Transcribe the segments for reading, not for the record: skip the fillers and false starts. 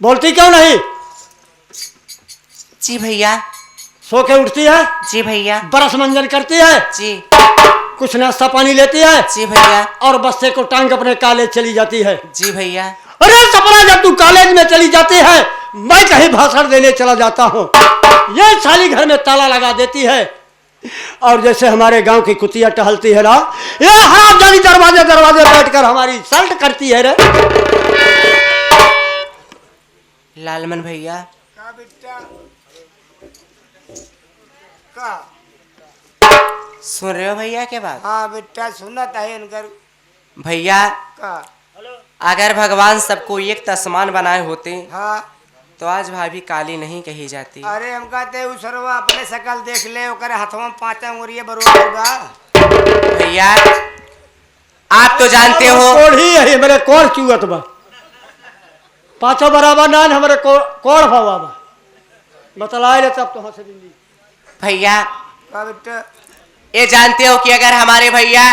बोलती क्यों नहीं? जी भैया। सो के उठती है? जी भैया। बरस मंजन करती है? जी। कुछ नाश्ता पानी लेती है? जी भैया। और बच्चे को टांग अपने कॉलेज चली जाती है? जी भैया। अरे सपना, जब तू कॉलेज में चली जाती है मैं कहीं भाषण देने चला जाता हूँ, ये साली घर में ताला लगा देती है। और जैसे हमारे गांव की कुतिया टहलती है ना, ये हरामजादी दरवाजे दरवाजे बैठकर हमारी सल्ट करती है रे। लालमन भैया। का बेटा का? सुन रहे हो भैया के बात? हाँ बेटा सुनत है इनकर भैया। का? अगर भगवान सबको एक तस्मान बनाए होते हाँ। तो आज भाभी काली नहीं कही जाती। अरे हम कहते उसरवा अपने शकल देख ले, ओकर हाथों में 5 अंगुरिया बरोबर बा। भैया आप तो जानते हो कोढ़ी है मेरे, कोढ़ चुअत बा, पाँचों बराबर ना हमारे कोढ़ भावा बा, बतलाए ले तब तो हंस दिंदी। भैया का बेटा? ये जानते हो कि अगर हमारे भैया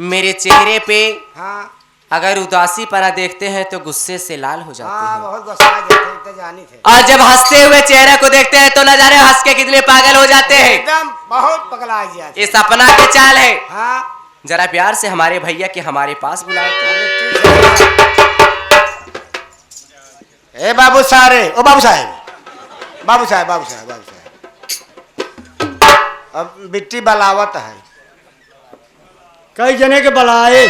मेरे चेहरे पे हाँ अगर उदासी पना देखते हैं तो गुस्से से लाल हो जाते हाँ, हैं, बहुत गुस्सा जाते तो जानी थे। और जब हंसते हुए चेहरे को देखते हैं तो न जाने हंस के कितने पागल हो जाते हैं। एकदम बहुत पगला जाते। ये सपना के चाल है। हाँ जरा प्यार से हमारे भैया के हमारे पास बुलाओ। ए बाबू सारे, ओ बाबू साहेब, बाबू साहेब, बाबू साहेब, बाबू साहेब, अब बिट्टी बलावत है। कई जने के बुलाए,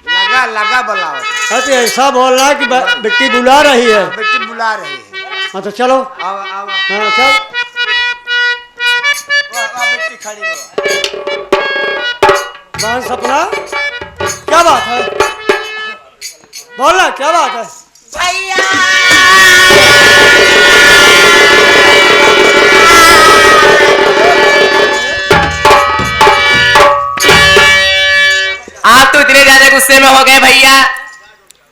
लगा लगा बलावत है। तो ऐसा बोलना कि बिट्टी बुला रही है। बिट्टी बुला रही है। हाँ तो चलो। आओ आओ हाँ चल। बिट्टी खड़ी बाबा। बहन सपना, क्या बात है? बोलना क्या बात है? भैया आप तो इतने ज्यादा गुस्से में हो गए भैया।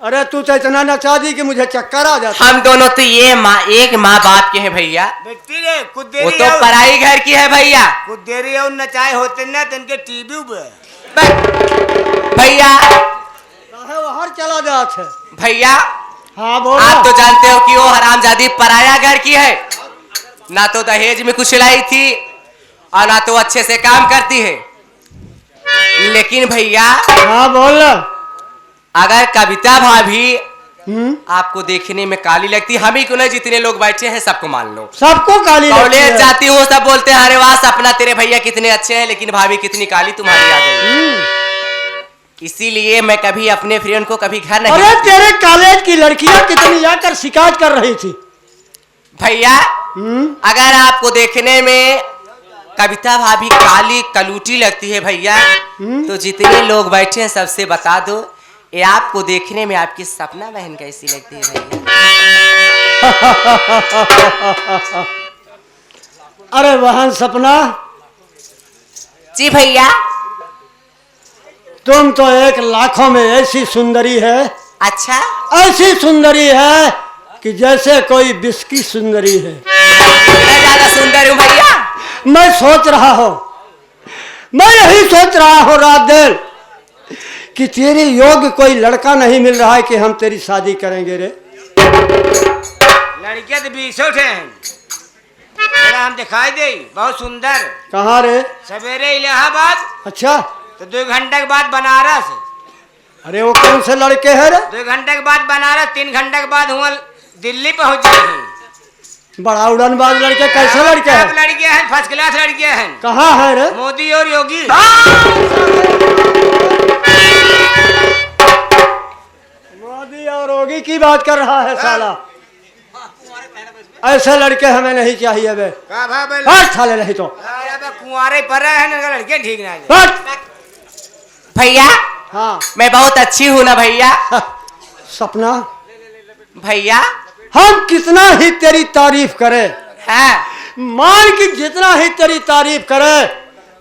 अरे तू तो इतना नचा दी कि मुझे चक्कर आ जाता। हम दोनों तो ये एक माँ बाप के हैं भैया। बिट्टी रे कुछ देरी वो तो और- पराई घर की है भैया। कुछ देरी और नचाए होते ना तो इनके टीवी भैया बाहर चला जात है। भैया हाँ बोल। आप तो जानते हो कि वो हरामजादी पराया घर की है, ना तो दहेज में कुछ लाई थी और ना तो अच्छे से काम करती है। लेकिन भैया हाँ बोल। अगर कविता भाभी आपको देखने में काली लगती, हम ही क्यों नहीं, जितने लोग बैठे हैं सबको मान लो, सबको काली लगती कॉलेज है। जाती हो सब बोलते हैं अरे वाह सपना तेरे भैया कितने अच्छे हैं, लेकिन भाभी कितनी काली तुम्हारी आ गई। इसीलिए मैं कभी अपने फ्रेंड को कभी घर नहीं। अरे तेरे कॉलेज की लड़कियां कितनी आकर शिकायत कर रही थी। भैया अगर आपको देखने में कविता भाभी काली कलूटी लगती है भैया, तो जितने लोग बैठे हैं सबसे बता दो ये आपको देखने में आपकी सपना बहन कैसी लगती है भैया? अरे बहन सपना, जी भैया। तुम तो एक लाखों में ऐसी सुंदरी है, अच्छा ऐसी सुंदरी है कि जैसे कोई बिस्की सुंदरी है। मैं ज्यादा सुंदर हूँ भैया? मैं सोच रहा हूँ, मैं यही सोच रहा हूँ रात दिन कि तेरे योग्य कोई लड़का नहीं मिल रहा है कि हम तेरी शादी करेंगे रे। लड़कियां तो 20 हैं, हम दिखाई दे बहुत सुंदर। कहाँ रे? सवेरे इलाहाबाद, अच्छा तो 2 घंटे के बाद बनारस, अरे वो कौन से लड़के हैं रे? 2 घंटे के बाद बनारस, 3 घंटे के बाद हुआ दिल्ली पहुंच जाए। बड़ा उड़नबाज लड़के, कैसे लड़के सब हैं? लड़कियां हैं, फर्स्ट क्लास लड़कियां हैं। कहाँ है रे? मोदी और योगी। मोदी और योगी की बात कर रहा है साला। ऐसे लड़के हमें नहीं चाहिए बे। का भाई हट साले, नहीं तो कुंवारे पर रहे हैं ना लड़के, ठीक ना है। हट। भैया हाँ मैं बहुत अच्छी हूँ ना भैया? सपना, भैया हम कितना ही तेरी तारीफ करें, हाँ मान कि जितना ही तेरी तारीफ करे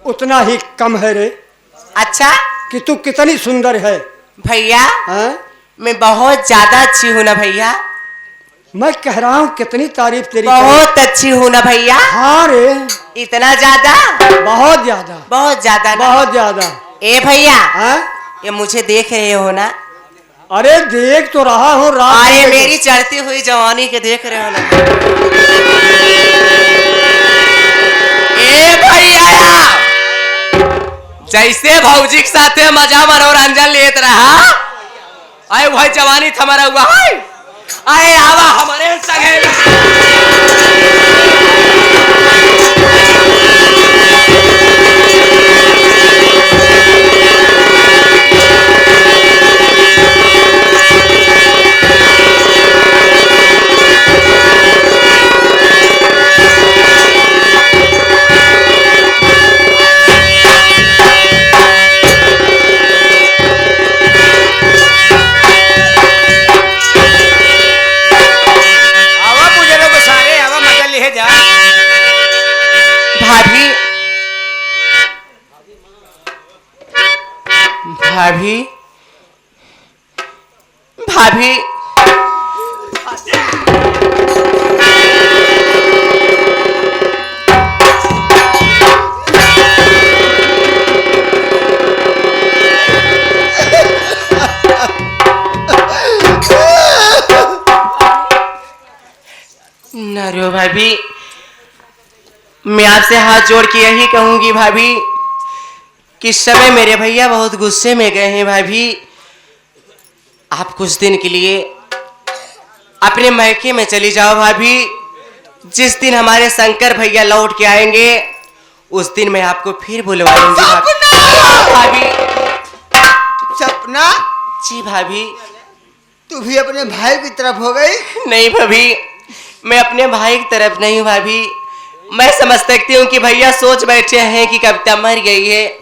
उतना ही कम है रे। अच्छा कि तू कितनी सुंदर है। भैया हैं? मैं बहुत ज्यादा अच्छी हूँ ना भैया? मैं कह रहा हूँ कितनी तारीफ तेरी बहुत अच्छी हूँ ना भैया? हाँ रे, इतना ज्यादा? बहुत ज्यादा, बहुत ज्यादा ना? बहुत ज्यादा। ए भैया हैं? ये मुझे देख रहे हो ना? अरे देख तो रहा हूँ रात अरे में- मेरी चढ़ती हुई जवानी के देख रहे हो ना। ए भैया, जैसे भौजी के साथे मजा मनोरंजन लेत रहा, अरे भाई जवानी थमरा हुआ है। अरे आवा हमारे संगे। आवा बुजुर्ग को सारे आवा मजा ले जा। भाभी, भाभी, भाभी, न रो भाभी, मैं आपसे हाथ जोड़ के यही कहूंगी भाभी कि इस समय मेरे भैया बहुत गुस्से में गए हैं भाभी। आप कुछ दिन के लिए अपने मैके में चली जाओ भाभी। जिस दिन हमारे शंकर भैया लौट के आएंगे उस दिन मैं आपको फिर बुलवा लूंगी भाभी। सपना, जी भाभी। तू भी अपने भाई की तरफ हो गई। नहीं भाभी, मैं अपने भाई की तरफ नहीं हूँ भाभी। मैं समझ सकती हूँ कि भैया सोच बैठे हैं कि कविता मर गई है,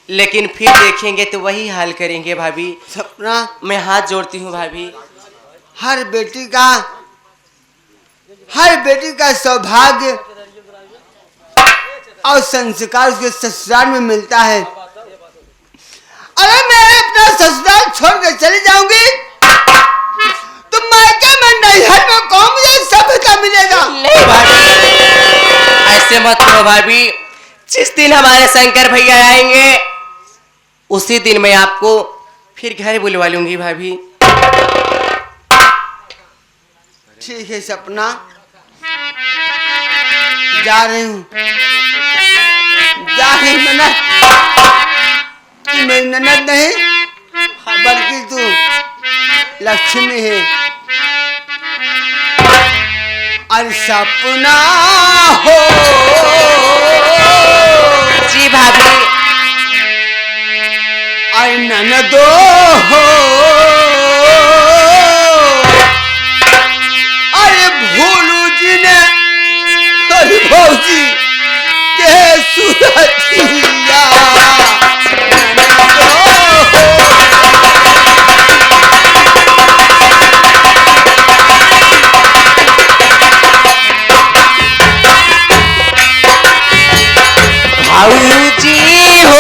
लेकिन फिर देखेंगे तो वही हाल करेंगे भाभी। सपना, मैं हाथ जोड़ती हूँ भाभी। हर बेटी का सौभाग्य और संस्कार उसके ससुराल में मिलता है। अरे मैं अपना ससुराल छोड़ कर चली जाऊंगी तो मायके में नैहर में कौन मुझे सभ्यता मिलेगा। नहीं भाभी, ऐसे मत करो भाभी। जिस दिन हमारे शंकर भैया आएंगे उसी दिन मैं आपको फिर घर बुलवा लूंगी भाभी। ठीक है सपना, जा रही हूँ। जा रही ननद, मेरी ननद नहीं बल्कि तू लक्ष्मी है। और सपना हो जी भाभी। और ननदो हो। अरे भोलू जी ने, अरे भौजी के सुरतिया ननदो हो। भाऊजी हो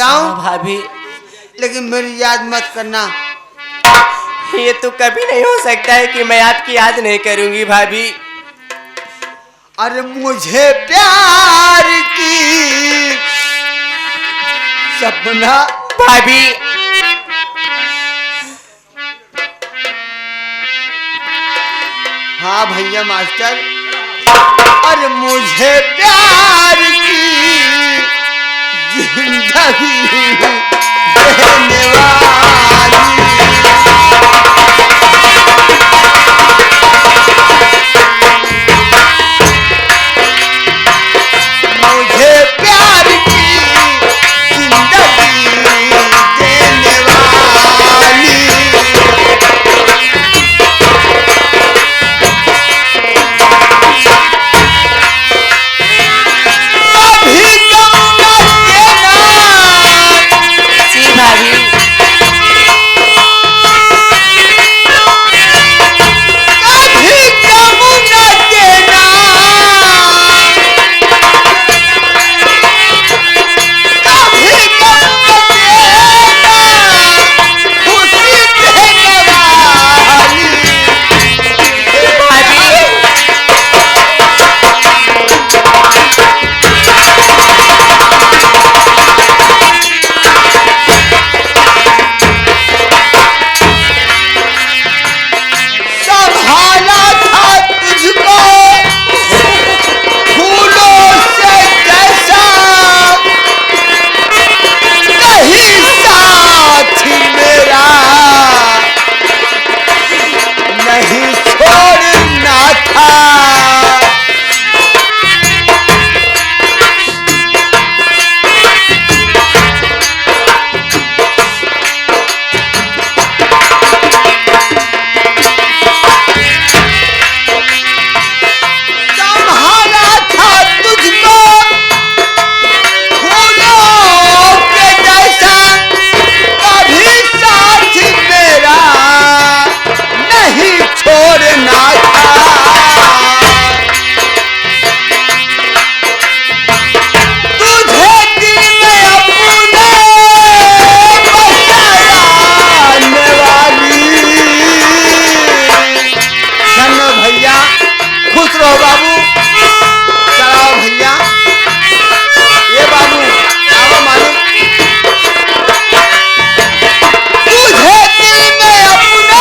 जाऊं, भाभी लेकिन मेरी याद मत करना। ये तो कभी नहीं हो सकता है कि मैं आपकी याद नहीं करूंगी भाभी। अरे मुझे प्यार की सपना भाभी हाँ भैया मास्टर, अरे मुझे प्यार की जिंदगी देने वाली, मुझे प्यार की जिंदगी देने वाली, अभी कम न देना। जी भाभी अभी कम न देना, अभी कम न देना, खुशी देने वाली, भाभी संभाला था तुझको फूलों से जैसा, कहीं साथ मेरा नहीं छोड़ना था। संभाला था तुझको फूलों के जैसा, कभी साथ मेरा नहीं छोड़ना था। तुझे दिल में अपने बसाने वाली, धन्य भैया, खुश रहो बाबू, चलाओ भैया, ये बाबू आओ मालूम, तुझे दिल में अपने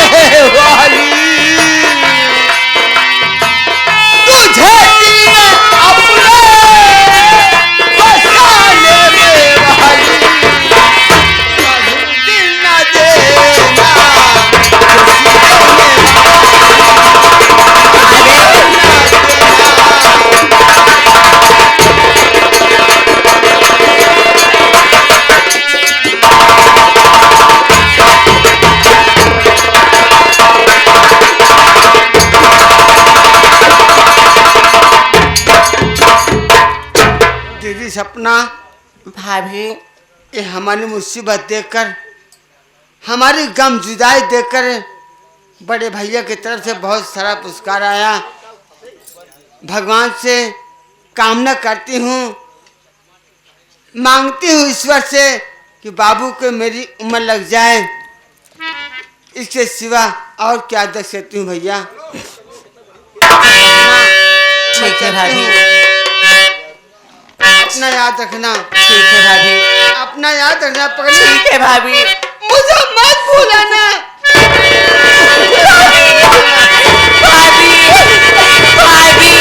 बसाने वाली, तुझे दिल में अपने बसाने वाली, कभी दिल न देना, खुशी दीदी सपना, भाभी ये हमारी मुसीबत देखकर, हमारी गम जुदाई देखकर बड़े भैया की तरफ से बहुत सारा पुरस्कार आया। भगवान से कामना करती हूँ, मांगती हूँ ईश्वर से कि बाबू को मेरी उम्र लग जाए, इसके सिवा और क्या देख सकती हूँ भैया। ठीक है भाभी, अपना याद रखना, ठीक है भाभी, अपना याद रखना पगली, ठीक है भाभी। मुझे मत भूलना। भाभी भाभी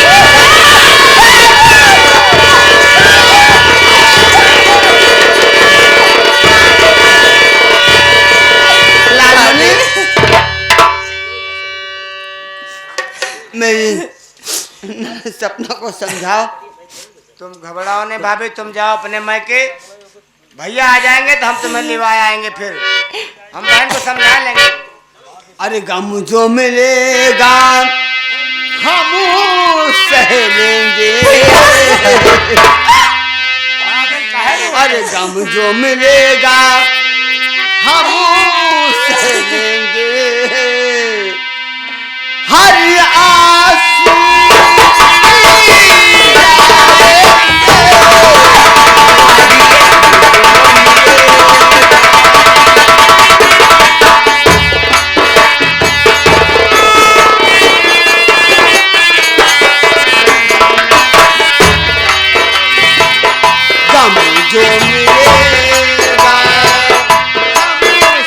लालमणि, मेरी सपना को समझाओ। तुम घबराओ नहीं भाभी, तुम जाओ अपने मायके, भैया आ जाएंगे तो हम तुम्हें लिवाए आएंगे, फिर हम बहन को समझा लेंगे। अरे गम जो मिलेगा हम सह लेंगे, अरे गम जो मिलेगा हम सह लेंगे, हर आंसू गम जो मिलेगा हम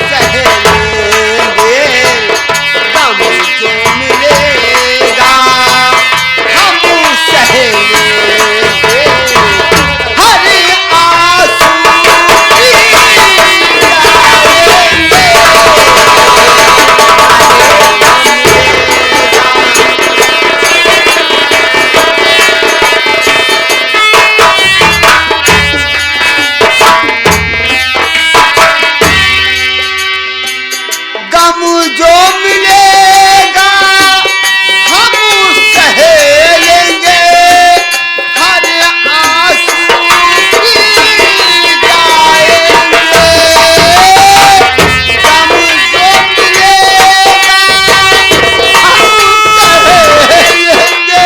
सह लेंगे, गम जो मिलेगा हम सह लेंगे, हर आंसू गम जो मिलेगा हम सह लेंगे, हर आंसू पी जाएंगे, गम जो मिलेगा हम सह लेंगे,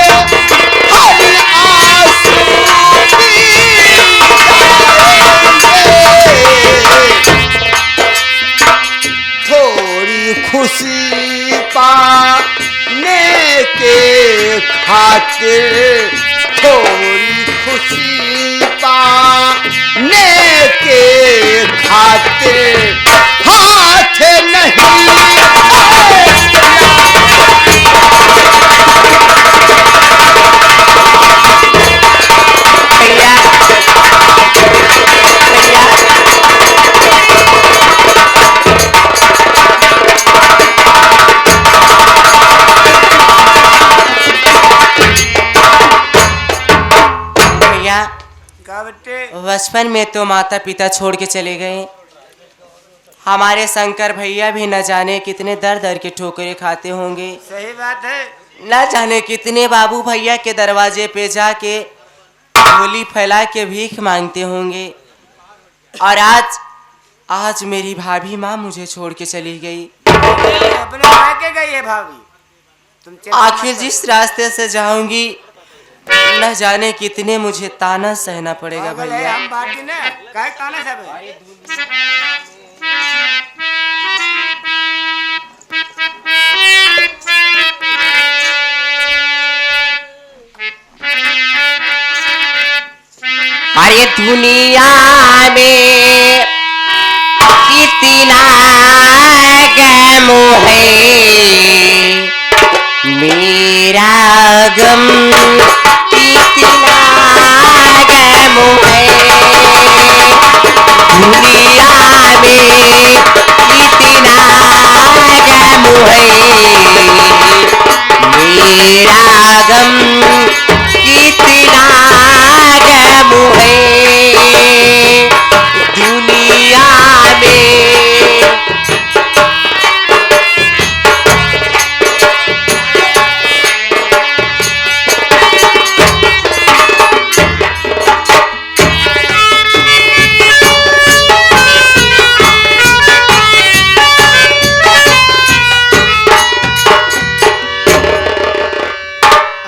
हर आंसू पी जाएंगे, थोड़ी खुशी पाने के खातिर, थोड़ी खुशी पाने के खातिर हाथ नहीं भैया भैया क्या बेटे? बचपन में तो माता पिता छोड़ के चले गए। हमारे शंकर भैया भी न जाने कितने दर दर के ठोकरे खाते होंगे, सही बात है। न जाने कितने बाबू भैया के दरवाजे पे जाके झोली फैला के भीख मांगते होंगे। और आज मेरी भाभी माँ मुझे छोड़ के चली गई। अपने मायके गई है भाभी, तुम चिंता मत आखिर करो। जिस रास्ते से जाऊंगी न जाने कितने मुझे ताना सहना पड़ेगा पागल है, भैया। हम बाकी ना काय ताने सब है। अरे दुनिया में कितना गम है, मेरा गम कितना गम है, दुनिया में कितना गम है, मेरा गम कितना गम है दुनिया में।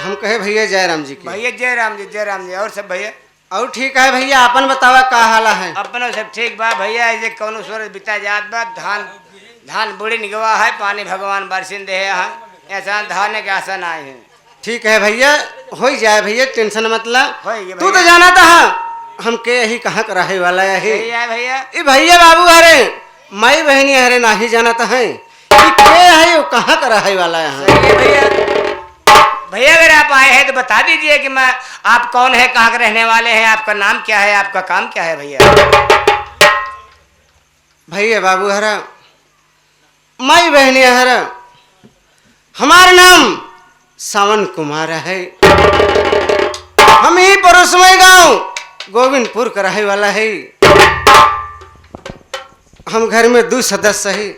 हम कहे भैया जय राम जी की। भैया जय राम जी, जय राम जी। और सब भैया और ठीक है भैया, अपन बतावा का हाल है। अपना सब ठीक बा भैया। ऐसे कौनो सूरज बिता जात बा, धान बुढ़ी निगवा है, पानी भगवान बरसिन दे है, ऐसा धान के आसन आए हैं। ठीक है भैया, हो ही जाए भैया, टेंशन मत ला। होई गे तू तो भैया। जाना था हम के यही कहाँ का रहे वाला है। सही है भैया। ई भैया बाबू अरे माई बहनी अरे नाही जाना था है ई के है वो कहाँ का रहे वाला है। सही है भैया। भैया अगर आप आए हैं तो बता दीजिए कि मैं आप कौन है, कहाँ के रहने वाले हैं, आपका नाम क्या है, आपका काम क्या है भैया। भैया बाबू हरा माई बहनी हरा हमारा नाम सावन कुमार है। हम ही पड़ोसमय गांव गोविंदपुर का रहे वाला है। हम घर में 2 सदस्य है।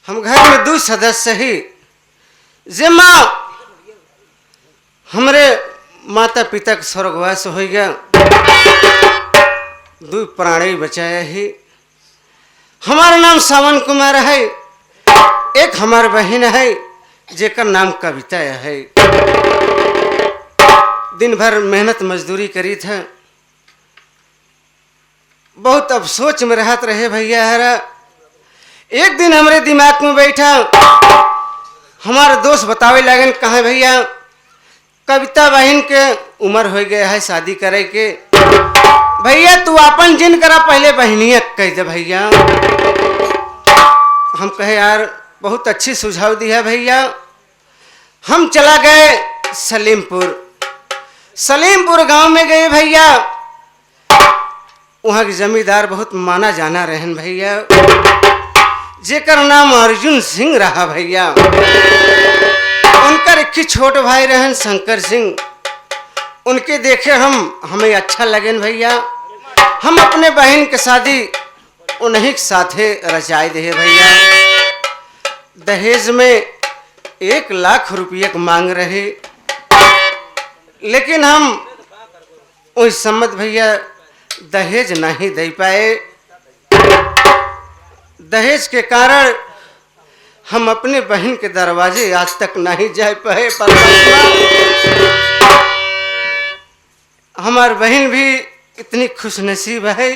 हम घर में 2 सदस्य है। जे माँ हमरे माता पिता का स्वर्गवास हो गया, 2 प्राणी बचाया है। हमारा नाम सावन कुमार है। एक हमार बहन है जेकर नाम कविता है। दिन भर मेहनत मजदूरी करी था, बहुत अफसोच में रहत रहे भैया हरा। एक दिन हमरे दिमाग में बैठा, हमारे दोस्त बतावे लगन कहा भैया कविता बहन के उम्र हो गया है शादी करे के। भैया तू अपन जिन करा पहले बहनिया कह दे भैया। हम कहे यार बहुत अच्छी सुझाव दी है भैया। हम चला गए सलीमपुर गांव में गए भैया। वहाँ के जमींदार बहुत माना जाना रहन भैया, जेकर नाम अर्जुन सिंह रहा भैया। उनका एक छोट भाई रहन शंकर सिंह। उनके देखे हमें अच्छा लगन भैया। हम अपने बहन के शादी उन्हीं के साथे रचाई दे भैया। दहेज में 1 लाख रुपये मांग रहे, लेकिन हम उस सम्मत भैया दहेज नहीं दे पाए। दहेज के कारण हम अपने बहन के दरवाजे आज तक नहीं जा पाए। हमार बहन भी इतनी खुशनसीब है,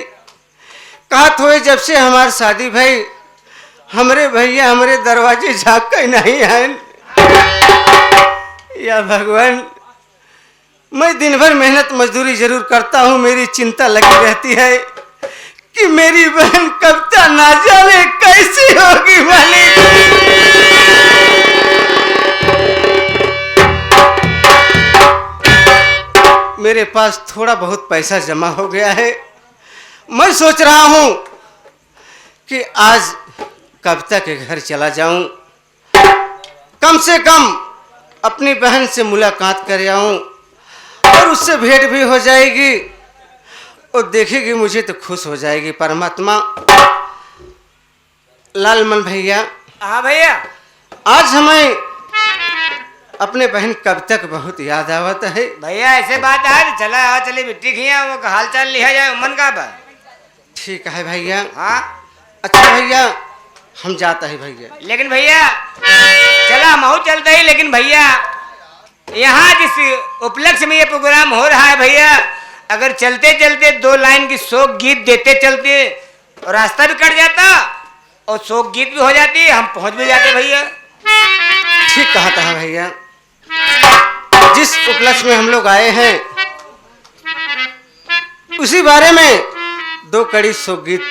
कहा तो जब से हमार शादी भाई हमरे भैया हमरे दरवाजे झाँक के नहीं हैं। या भगवान, मैं दिन भर मेहनत मजदूरी जरूर करता हूँ, मेरी चिंता लगी रहती है कि मेरी बहन कब तक ना जाने कैसी होगी मालिक। मेरे पास थोड़ा बहुत पैसा जमा हो गया है। मैं सोच रहा हूँ कि आज कविता के घर चला जाऊं, कम से कम अपनी बहन से मुलाकात कर आऊं और उससे भेंट भी हो जाएगी और देखेगी मुझे तो खुश हो जाएगी परमात्मा। लालमन भैया। हाँ भैया। आज हमें अपने बहन कविता की बहुत याद आवत है भैया। ऐसे बात है, चला आओ चले मिट्टी खिया वो का हाल चाल लिया जाए उमन का बा। ठीक है भैया। हाँ अच्छा भैया हम जाता है भैया। लेकिन भैया चला महू चलता ही, लेकिन भैया यहाँ जिस उपलक्ष्य में ये प्रोग्राम हो रहा है भैया, अगर चलते चलते 2 लाइन की शोक गीत देते चलते और रास्ता भी कट जाता और शोक गीत भी हो जाती, हम पहुंच भी जाते भैया। ठीक कहा था भैया। जिस उपलक्ष्य में हम लोग आए हैं उसी बारे में 2 कड़ी शोक गीत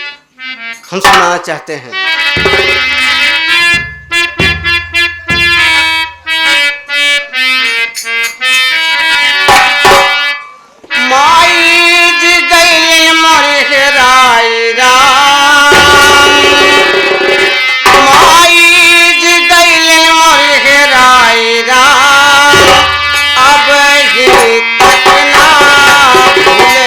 हम सुनाना चाहते हैं। माई जी गई मोरे राय राम, माई जी गई मोरे राय राम, अब ये तक ना भूले।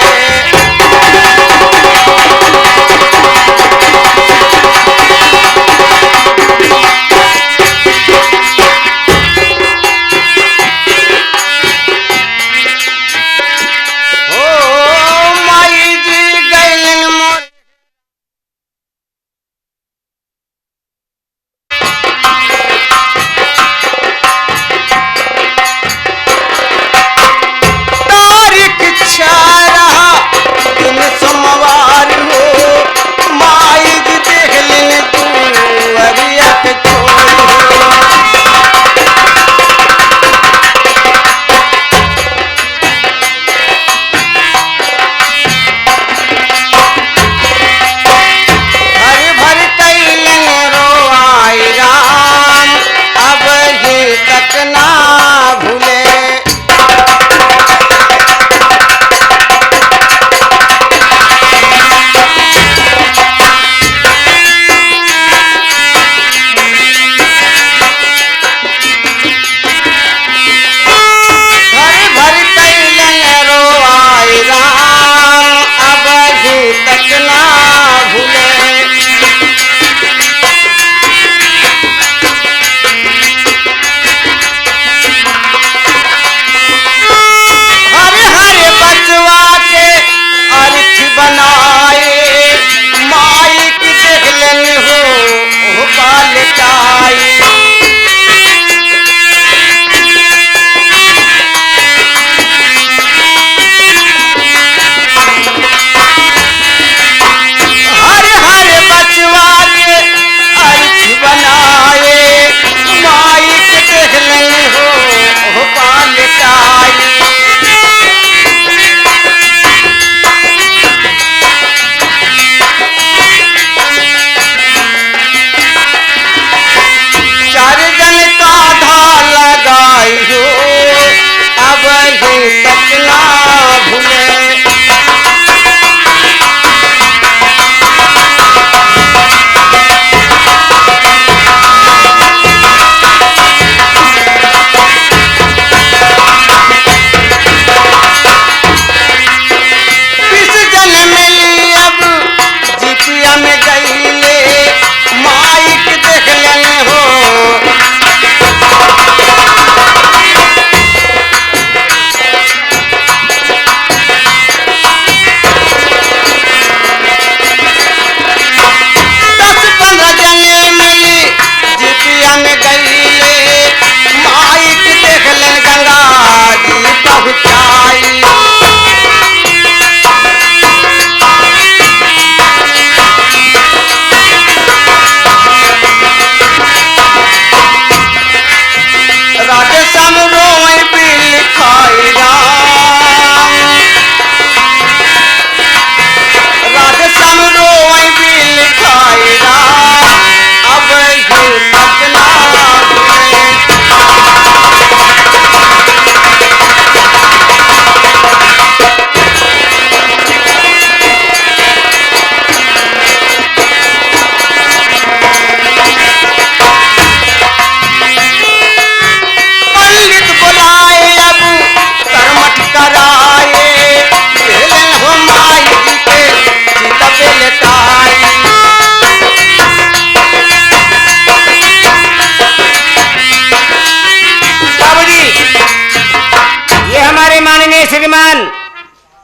श्रीमान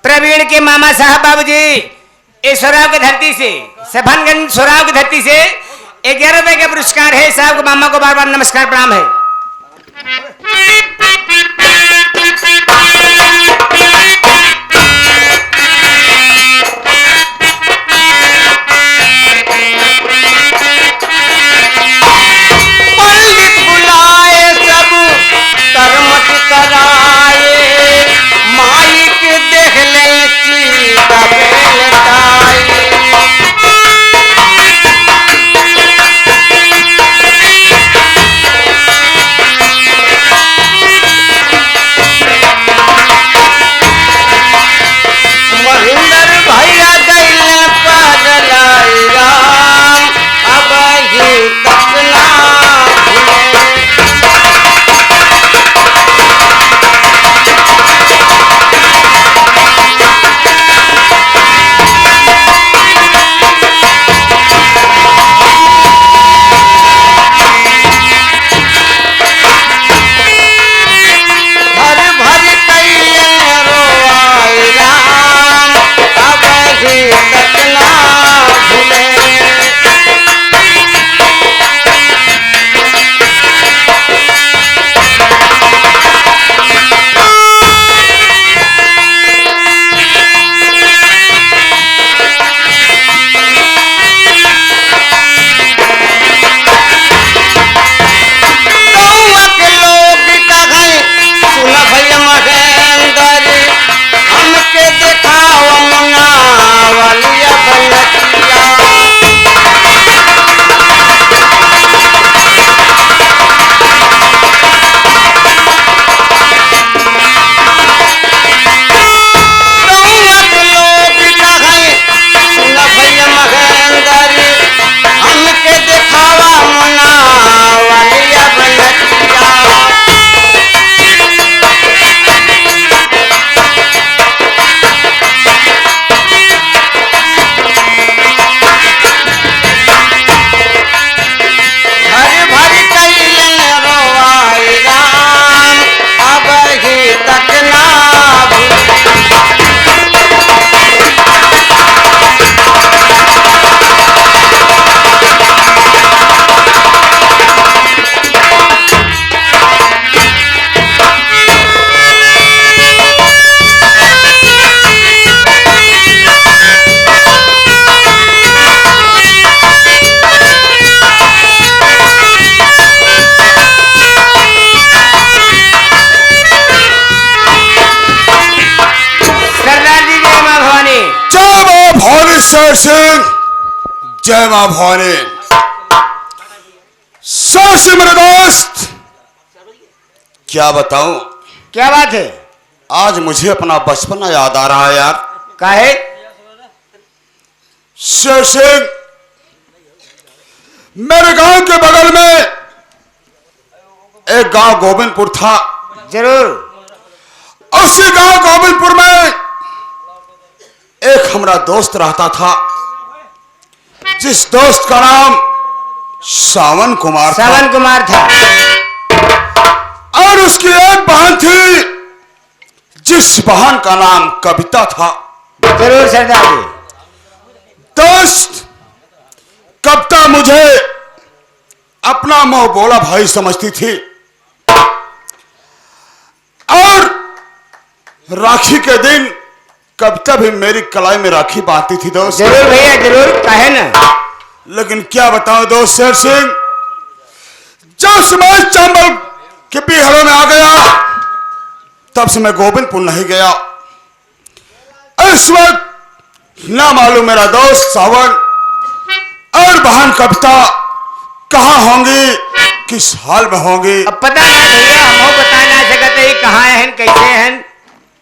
प्रवीण के मामा साहब बाबूजी इस सोराव की धरती से सफनगंज सोराव की धरती से 11 रुपए का पुरस्कार है। साहब को मामा को बार बार नमस्कार प्रणाम है। पंडित बुलाए सब कर्मठ कराए, माइक देख ले चीता बेलटाए। महेंद्र भैया गइलन पागलाई राम, अब ही तक ना भूले। भर भर कैलन रोआई राम, अब ही तक ना भूले। गौवा के लोग कहें सुन भैया महेंद्र, हमके देखाव मुनावलिया बनतिया। गौवा के लोग कहें सुन भैया महेंद्र, हमके देखावा मुनावलिया बनतिया। भर भर कैलन रोआई राम, अब ही तक ना भूले। सरदार जी जय मां भवानी। जय मां भवानी सर सिंह, जय मां भवानी। सर सिंह मेरे दोस्त, क्या बताऊं, क्या बात है? आज मुझे अपना बचपना याद आ रहा है यार। काहे? सर सिंह, मेरे गांव के बगल में एक गांव गोविंदपुर था। जरूर। उसी गांव गोविंदपुर में एक हमारा दोस्त रहता था, जिस दोस्त का नाम सावन कुमार था। सावन कुमार था। और उसकी एक बहन थी, जिस बहन का नाम कविता था। जरूर सरदार जी। दोस्त, कविता मुझे अपना मुंह बोला भाई समझती थी, और राखी के दिन कविता भी मेरी कलाई में राखी बांधती थी दोस्त। जरूर भैया जरूर, काहे ना। लेकिन क्या बताऊं दोस्त शेर सिंह, जब से मैं चंबल के बिहारों में आ गया, तब से मैं गोविंदपुर नहीं गया। इस वक्त ना मालूम मेरा दोस्त सावन और बहन कविता कहाँ होंगी, किस हाल में होंगी। अब पता ना भैया, हम बता ना सकते ही कहाँ हैं कैसे हैं,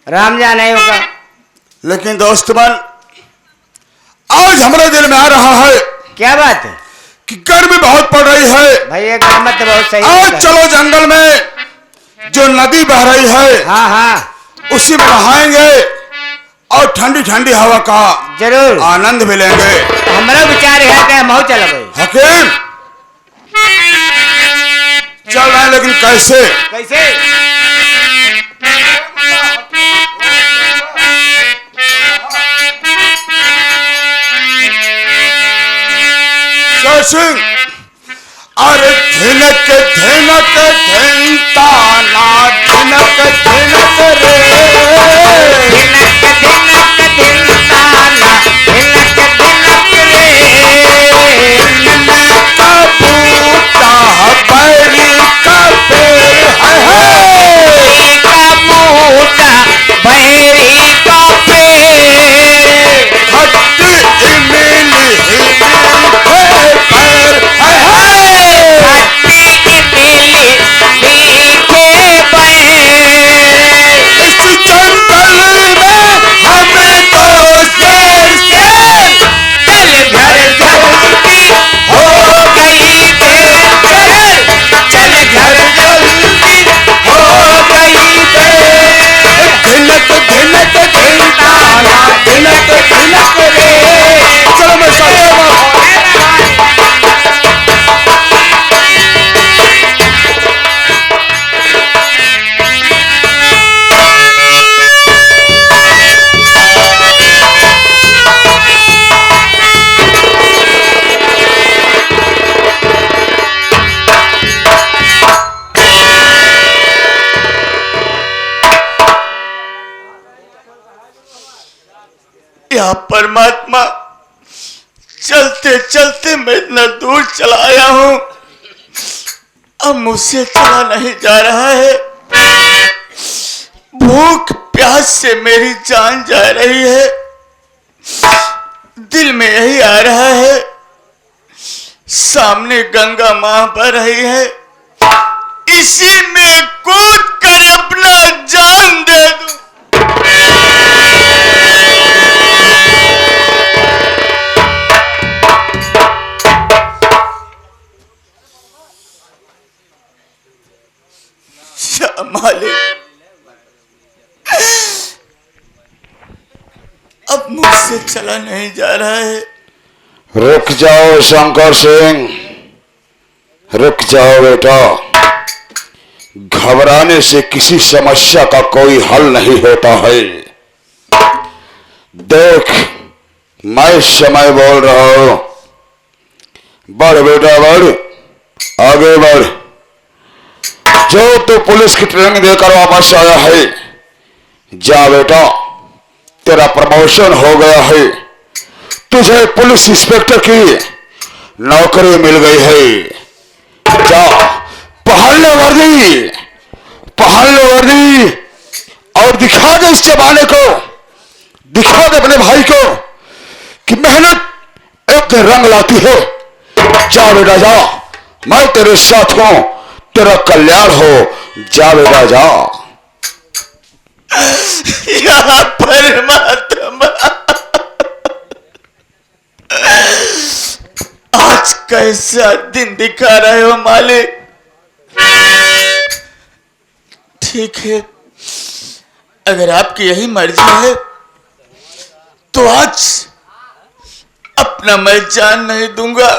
राम जाने होगा। लेकिन दोस्तमन, आज हमारे दिल में आ रहा है क्या बात है? कि गर्मी बहुत पड़ रही है। भैया गरमत तो बहुत सही आज है। चलो जंगल में जो नदी बह रही है, हाँ हाँ उसी में नहाएंगे और ठंडी ठंडी हवा का जरूर। आनंद भी लेंगे। तो हमारा विचार है कि हम चल गए। हकीम, चल रहे हैं, लेकिन कैसे? कैसे? शेर सिंह, अरे धिनक धिनक धिनताना, धिनक धिनक रे, धिनक धिनक धिनताना, धिनक धिनक रे, का बूटा बैरी का पेड़ है, का बूटा बैरी का पेड़, हड्डी इमली मीठे पैर है, हड्डी इमली मीठे पैर, इस जंगल में हमको शेर से चल घर जल्दी हो गई देर, चल घर जल्दी हो गई देर, धिनक धिनक धिनताना, धिनक धिनक रे। चलो मैं या परमात्मा, चलते चलते मैं इतना दूर चला आया हूं, अब मुझसे चला नहीं जा रहा है। भूख प्यास से मेरी जान जा रही है, दिल में यही आ रहा है, सामने गंगा मां बह रही है, इसी में कूद कर अपना जान दे दूं। मालिक, अब मुझसे चला नहीं जा रहा है। रुक जाओ शंकर सिंह, रुक जाओ बेटा। घबराने से किसी समस्या का कोई हल नहीं होता है। देख, मैं समय बोल रहा हूं, बढ़ बेटा बढ़, आगे बढ़। जो तू पुलिस की ट्रेनिंग देकर वापस आया है, जा बेटा, तेरा प्रमोशन हो गया है, तुझे पुलिस इंस्पेक्टर की नौकरी मिल गई है। जा, पहन ले वर्दी, पहन ले वर्दी और दिखा दे इस जमाने को, दिखा दे अपने भाई को कि मेहनत एक दिन रंग लाती है। जा बेटा जा, मैं तेरे साथ हूं, तेरा कल्याण हो। जा बेटा जा। या परमात्मा, आज कैसा दिन दिखा रहे हो मालिक। ठीक है, अगर आपकी यही मर्जी है तो आज अपना मैं जान नहीं दूंगा।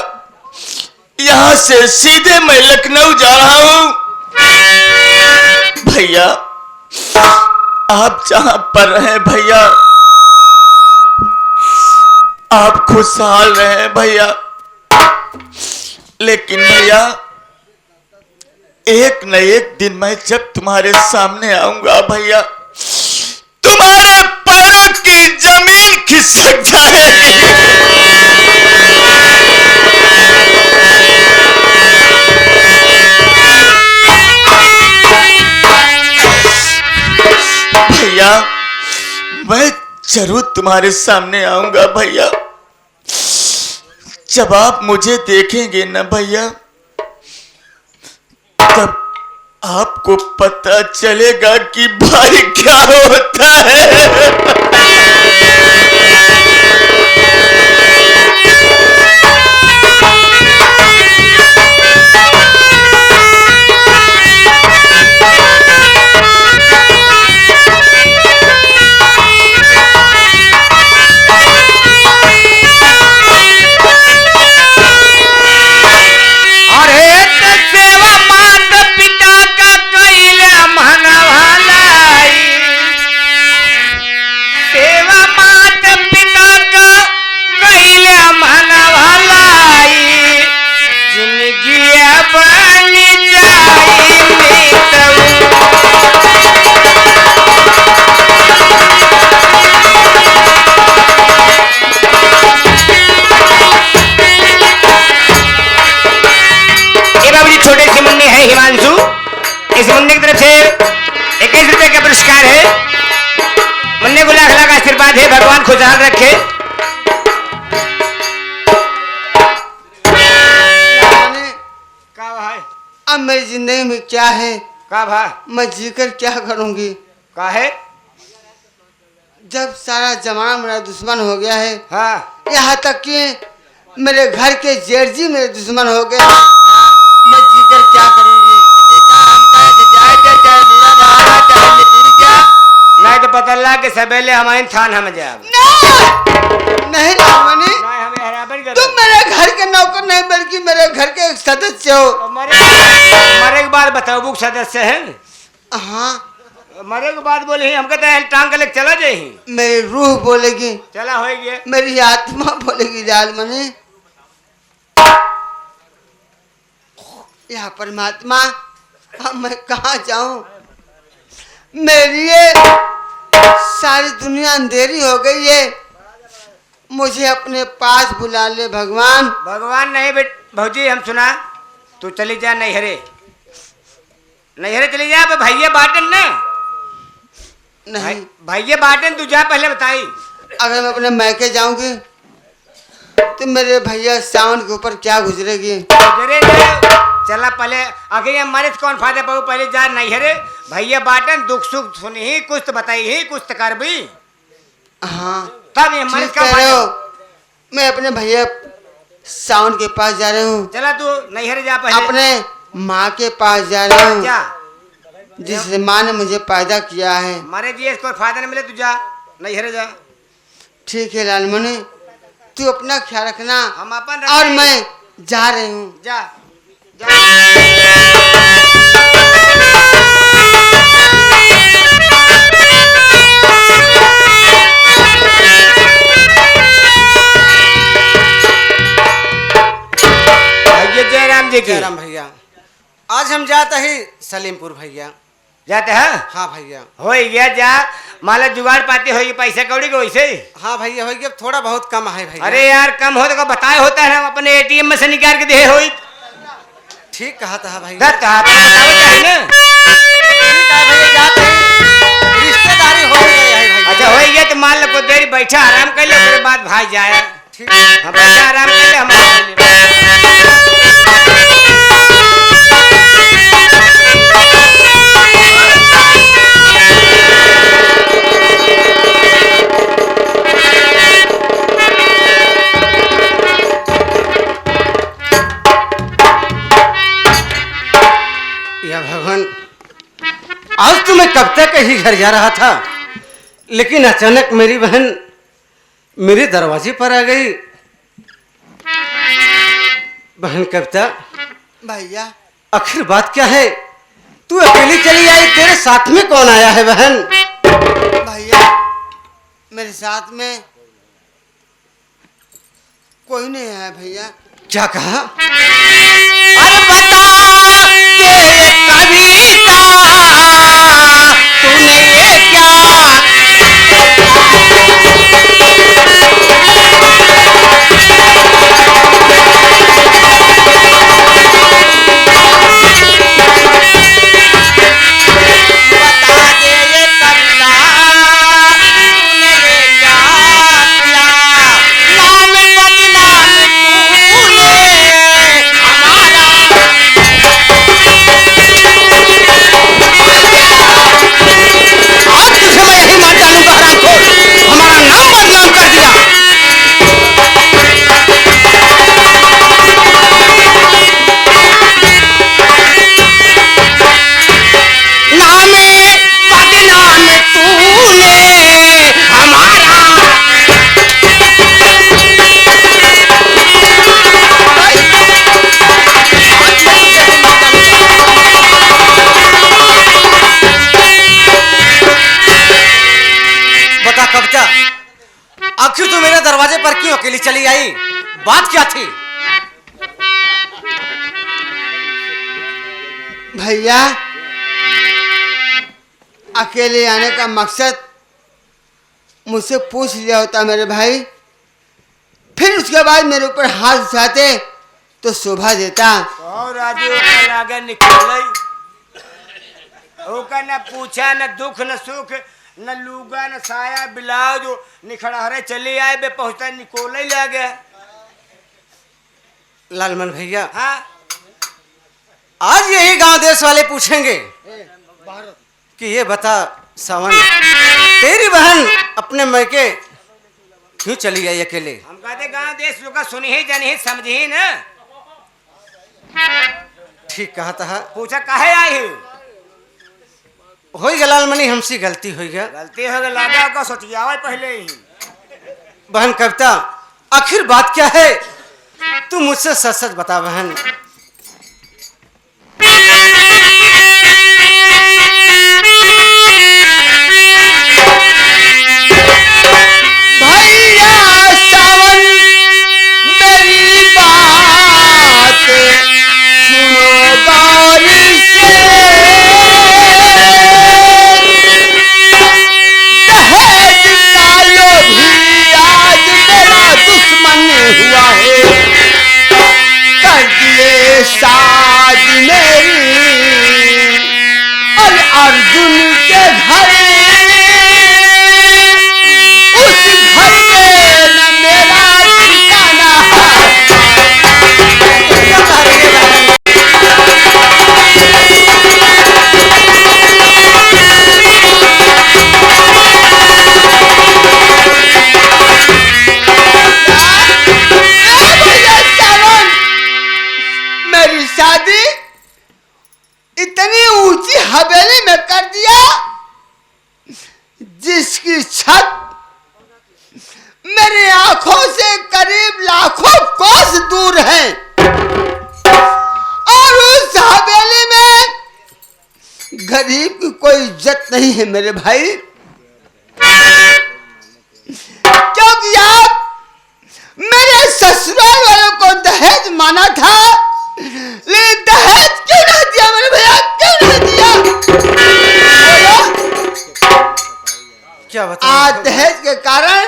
यहां से सीधे मैं लखनऊ जा रहा हूं। भैया, आप जहां पर रहे भैया, आप खुशहाल रहे भैया। लेकिन भैया, एक न एक दिन मैं जब तुम्हारे सामने आऊंगा भैया, तुम्हारे पैरों की जमीन खिसक जाएगी। भैया, मैं जरूर तुम्हारे सामने आऊंगा भैया। जब आप मुझे देखेंगे ना भैया, तब आपको पता चलेगा कि भाई क्या होता है। भगवान खुशहाल रखे। मैंने का भाई अब मेरी जिंदगी में क्या है, का भाई मैं जीकर क्या करूंगी? का है? जब सारा जमाना मेरा दुश्मन हो गया है, हाँ यहाँ तक कि मेरे घर के जेठ जी मेरे दुश्मन हो गए, मैं जीकर क्या करूंगी? नहीं तो पता लगा कि सबेले हमारे थान हम जाए। नहीं रामनी, नहीं हमें हराबन कर। तुम मेरे घर के नौकर नहीं बल्कि मेरे घर के एक सदस्य हो। मरे के बाद बताओ बुक सदस्य है। हाँ, मरे के बाद बोले हम कहते हैं टांग के लेके चला जाए। मेरी रूह बोलेगी, चला हो गया। मेरी आत्मा बोलेगी राजमणि, यह परमात्मा अब मैं कहाँ जाऊं? मेरी ये सारी दुनिया अंधेरी हो गई है, मुझे अपने पास बुला ले भगवान। भगवान नहीं बेट भौजी हम सुना, तू चली जा नैहरे। नैहरे चली जा भैया बाटन ना। नहीं, भैया बाटन तू जा पहले बताई। अगर मैं अपने मैके जाऊंगी तो मेरे भैया सावन के ऊपर क्या गुजरेगी? गुजरे जा। चला पहले आगे हमारे से कौन फायदा पाऊ, पहले जा नैहरे। भैया बाटन दुख सुख सुनी ही कुछ तो बताई ही कुछ तो कर भी। हाँ तब ये हमारे ठीक से क्या कह रहे फायदा। हो। मैं अपने भैया सावन के पास जा रही हूँ, चला तू नैहरे जा पहले। अपने माँ के पास जा रही हूँ, जा जिस माँ ने मुझे पैदा किया है। हमारे जी कोई फायदा नहीं मिले, तू जा नैहरे जा। ठीक है लालमणि, तू अपना ख्याल रखना हम अपन और मैं जा रही हूँ। जा जा। भैया जयराम जी की जयराम भैया, आज हम जाते ही सलीमपुर भैया। जाते हैं। हाँ भैया। हो गया जा माला जुगाड़ पाती होगी पैसा कौड़ी के वैसे ही। हाँ भैया, हो गया थोड़ा बहुत कम है भैया। अरे यार कम हो तो बताए होता है, हम अपने एटीएम में से निकाल के दे होई। ठीक कहा था भैया। दत कहा तो बताओ चाहे ना। ठीक है भैया, जाते ही रिश्तेदारी हो गई है भैया। अच्छा हो गया तो मान लो कुछ देर बैठा आराम कर ले, उसके बाद भाई जाए। ठीक है। हम बैठा आराम कर ले, हम या भगवान, आज तो मैं कब तक ही घर जा रहा था, लेकिन अचानक मेरी बहन मेरे दरवाजे पर आ गई। बहन कविता, भैया आखिर बात क्या है? तू अकेली चली आई, तेरे साथ में कौन आया है बहन? भैया मेरे साथ में कोई नहीं है भैया। क्या कहा? अरे बता के कविता तूने ये क्या बता दे ये कविता तूने ये क्या किया, नाम बदनाम तूने हमारा। आज तुझे मैं यही मार डालूंगा हरामखोर, हमारा नाम बदनाम कर दिया। नाम बदनाम तूने हमारा। बता कविता, आखिर तू मेरे दरवाजे पर क्यों अकेली चली आई? बात क्या थी? भैया अकेले आने का मकसद मुझसे पूछ लिया होता मेरे भाई, फिर उसके बाद मेरे ऊपर हाथ उठाते तो शोभा देता। और राजू कल आगे निकल ओका न पूछा न दुख न सुख, न लूगा न साया ब्लाउज निखड़हरे चले आए बे पहुंचता निकोल ही ले गया। लालमन भैया, हाँ आज यही गांव देश वाले पूछेंगे कि ये बता सावन, तेरी बहन अपने मैके क्यों चली गई अकेले? हम कहते गांव देश लोग का सुनी ही जानी ही समझी ही ना। ठीक कहा था। पूछा काहे आई हो? हो गया लालमणि, हमसे गलती हो गया। गलती हो गई लागा का सोचिया पहले ही। बहन कविता, आखिर बात क्या है? तू मुझसे सच सच बता बहन। भैया सावन मेरी बात सुनो गौर से। दहेज का लोभी आज मेरा दुश्मन हुआ है। कर दिए साज मेरी और अर्जुन के घर, उस घर में न मेरा ठिकाना भैया सावन, मेरी शादी इतनी ऊंची हवेली में कर दिया जिसकी छत मेरी आंखों से करीब लाखों कोस दूर है। और उस हवेली में गरीब की कोई इज्जत नहीं है मेरे भाई, क्योंकि आप मेरे ससुराल वालों को दहेज माना था, लेकिन दहेज क्यों नहीं दिया मेरे भैया? क्यों नहीं दिया? क्या बता? आज दहेज के कारण,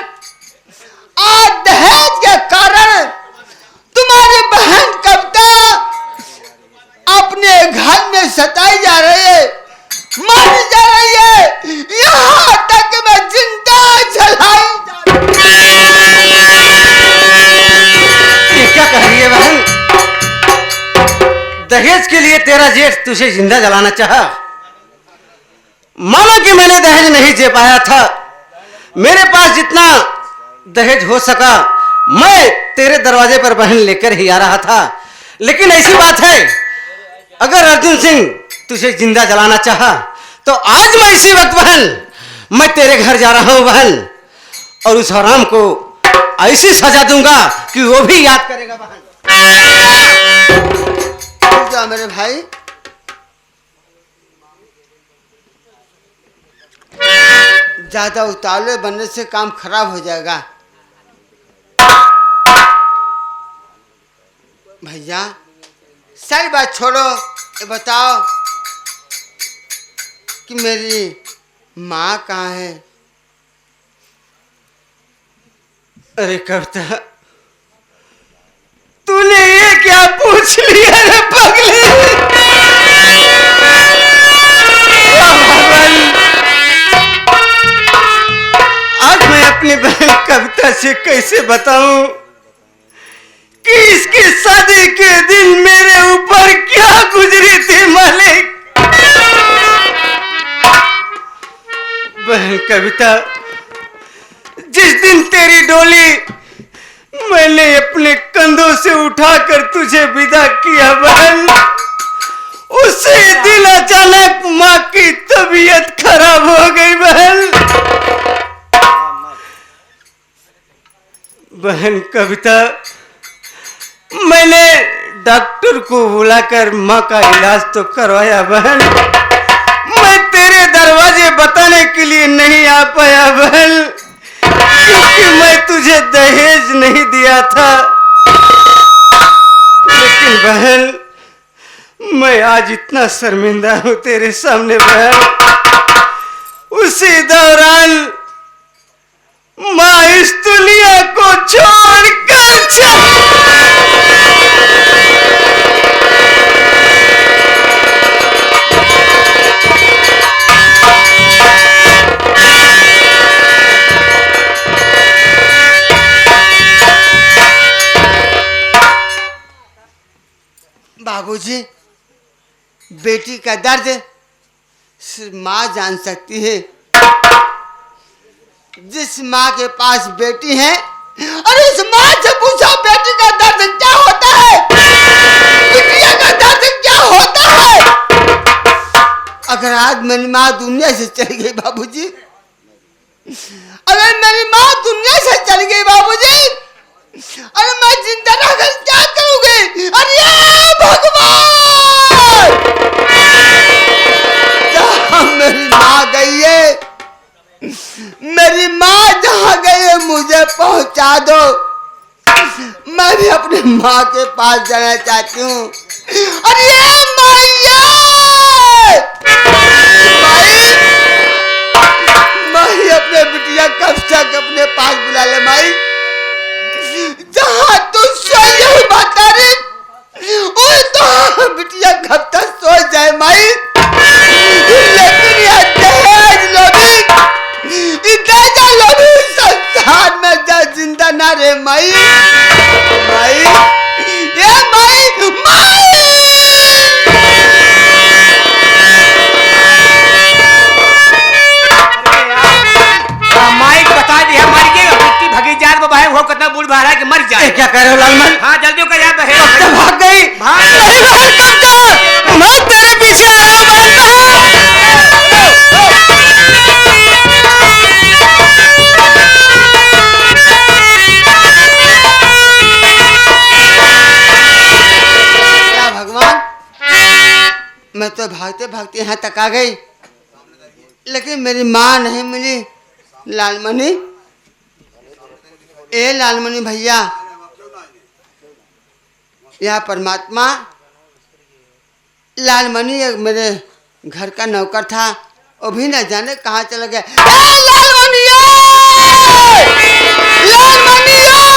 तुम्हारी बहन कविता अपने घर में सताई जा रही है, मारी जा रही है, यहाँ तक मैं जिंदा जलाई जा रही ये क्या कह रही है बहन? दहेज के लिए तेरा जेठ तुझे जिंदा जलाना चाहा? मानो कि मैंने दहेज नहीं दे पाया था। मेरे पास जितना दहेज हो सका मैं तेरे दरवाजे पर बहन लेकर ही आ रहा था। लेकिन ऐसी बात है, अगर अर्जुन सिंह तुझे जिंदा जलाना चाहा तो आज मैं इसी वक्त बहन मैं तेरे घर जा रहा हूं बहन, और उस हराम को ऐसी सजा दूंगा कि वो भी याद करेगा बहन। जा मेरे भाई। ज्यादा उतावले बनने से काम खराब हो जाएगा। भैया सारी बात छोड़ो, ये बताओ कि मेरी माँ कहाँ है? अरे कविता, तूने ये क्या पूछ लिया रे पगली? आज मैं अपनी बहन कविता से कैसे बताऊं कि इसकी शादी के दिन मेरे ऊपर क्या गुजरी थी मालिक। बहन कविता, जिस दिन तेरी डोली मैंने अपने कंधों से उठाकर तुझे विदा किया बहन, उसी दिन अचानक माँ की तबीयत खराब हो गई बहन। बहन कविता, मैंने डॉक्टर को बुलाकर माँ का इलाज तो करवाया बहन, मैं तेरे दरवाजे बताने के लिए नहीं आ पाया बहन, क्योंकि मैं तुझे दहेज नहीं दिया था। लेकिन बहन, मैं आज इतना शर्मिंदा हूं तेरे सामने बहन। उसी दौरान माँ इस दुनिया को छोड़कर बेटी का दर्द सिर्फ माँ जान सकती है। जिस माँ के पास बेटी है और उस माँ से पूछो बेटी का दर्द क्या होता है, बिटिया का दर्द क्या होता है। अगर आज मेरी माँ दुनिया से चली गई बाबूजी, अगर मेरी माँ दुनिया से चली गई बाबूजी, अरे मैं जिंदा रहकर क्या करूंगी। अरे भगवान, जहाँ मेरी माँ गई है, मेरी माँ जहाँ गई है मुझे पहुंचा दो। मैं भी अपनी माँ के पास जाना चाहती हूँ। अरे मैया, माई अपने बिटिया कब तक अपने पास बुला ले माई। जहाँ तू सोई है बता रही, तो बिटिया कब तक सो जाए माई। लेकिन यह दहेज लोभी संसार में जा जिंदा ना रे माई। माई, ये माई, माई। माइक बता दिया मर गए, बिट्टी भगी जात बाबा है वो कितना बूढ़ बाहर है कि मर जाए। क्या कह रहे हो लालमन? हाँ जल्दी कर यार बहे भाग गई। मैं तेरे पीछे आया भगवान, मैं तो भागते भागते यहाँ तक आ गई, लेकिन मेरी माँ नहीं मिली। लालमणि, ए लालमणि भैया, यह परमात्मा लालमणि मेरे घर का नौकर था, वो भी न जाने कहाँ चला गया। लालमणि, लालमणि।